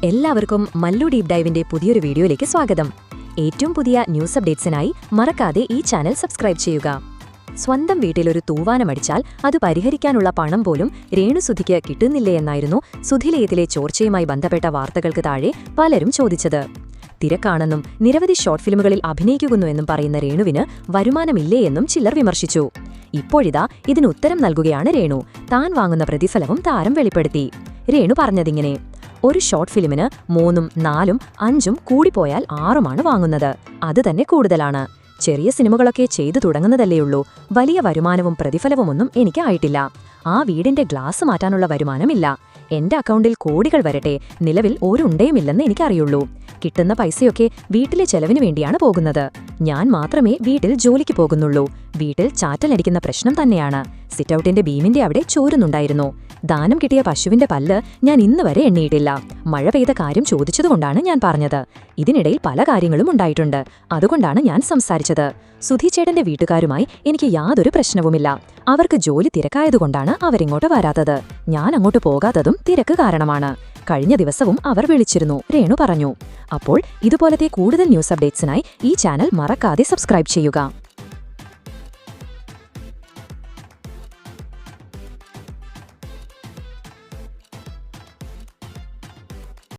എല്ലാവർക്കും മല്ലു ഡീപ് ഡൈവിന്റെ പുതിയൊരു വീഡിയോയിലേക്ക് സ്വാഗതം. ഏറ്റവും പുതിയ ന്യൂസ് അപ്ഡേറ്റ്സിനായി മറക്കാതെ ഈ ചാനൽ സബ്സ്ക്രൈബ് ചെയ്യുക. സ്വന്തം വീട്ടിലൊരു തൂവാനമടിച്ചാൽ അത് പരിഹരിക്കാനുള്ള പണം പോലും രേണുസുധിക്ക് കിട്ടുന്നില്ലേ എന്നായിരുന്നു സുധിലയത്തിലെ ചോർച്ചയുമായി ബന്ധപ്പെട്ട വാർത്തകൾക്ക് താഴെ പലരും ചോദിച്ചത്. തിരക്കാണെന്നും നിരവധി ഷോർട്ട് ഫിലിമുകളിൽ അഭിനയിക്കുന്നുവെന്നും പറയുന്ന രേണുവിന് വരുമാനമില്ലേ എന്നും ചിലർ വിമർശിച്ചു. ഇപ്പോഴിതാ ഇതിന് ഉത്തരം നൽകുകയാണ് രേണു. താൻ വാങ്ങുന്ന പ്രതിഫലവും താരം വെളിപ്പെടുത്തി. രേണു പറഞ്ഞതിങ്ങനെ: ഒരു ഷോർട്ട് ഫിലിമിന് 3, 4, 5 കൂടിപ്പോയാൽ 6 വാങ്ങുന്നത്. അത് തന്നെ കൂടുതലാണ്. ചെറിയ സിനിമകളൊക്കെ ചെയ്തു തുടങ്ങുന്നതല്ലേയുള്ളൂ. വലിയ വരുമാനവും പ്രതിഫലവുമൊന്നും എനിക്ക് ആയിട്ടില്ല. ആ വീടിന്റെ ഗ്ലാസ് മാറ്റാനുള്ള വരുമാനമില്ല. എന്റെ അക്കൗണ്ടിൽ കോടികൾ വരട്ടെ, നിലവിൽ ഒരു ഉണ്ടയുമില്ലെന്ന് എനിക്കറിയുള്ളൂ. കിട്ടുന്ന പൈസയൊക്കെ വീട്ടിലെ ചെലവിനു വേണ്ടിയാണ് പോകുന്നത്. ഞാൻ മാത്രമേ വീട്ടിൽ ജോലിക്ക് പോകുന്നുള്ളൂ. വീട്ടിൽ ചാറ്റലടിക്കുന്ന പ്രശ്നം തന്നെയാണ്. സിറ്റൌട്ടിന്റെ ബീമിന്റെ അവിടെ ചോരുന്നുണ്ടായിരുന്നു. ദാനം കിട്ടിയ പശുവിന്റെ പല്ല് ഞാൻ ഇന്ന് വരെ എണ്ണിയിട്ടില്ല. മഴ പെയ്ത കാര്യം ചോദിച്ചതുകൊണ്ടാണ് ഞാൻ പറഞ്ഞത്. ഇതിനിടയിൽ പല കാര്യങ്ങളും ഉണ്ടായിട്ടുണ്ട്. അതുകൊണ്ടാണ് ഞാൻ സംസാരിച്ചത്. സുധിച്ചേട്ടന്റെ വീട്ടുകാരുമായി എനിക്ക് യാതൊരു പ്രശ്നവുമില്ല. അവർക്ക് ജോലി തിരക്കായതുകൊണ്ടാണ് അവരിങ്ങോട്ട് വരാത്തത്. ഞാൻ അങ്ങോട്ട് പോകാത്തതും തിരക്ക് കാരണമാണ്. കഴിഞ്ഞ ദിവസവും അവർ വിളിച്ചിരുന്നു, രേണു പറഞ്ഞു. അപ്പോൾ ഇതുപോലത്തെ കൂടുതൽ ന്യൂസ് അപ്ഡേറ്റ്സിനായി ഈ ചാനൽ മറക്കാതെ സബ്സ്ക്രൈബ് ചെയ്യുക.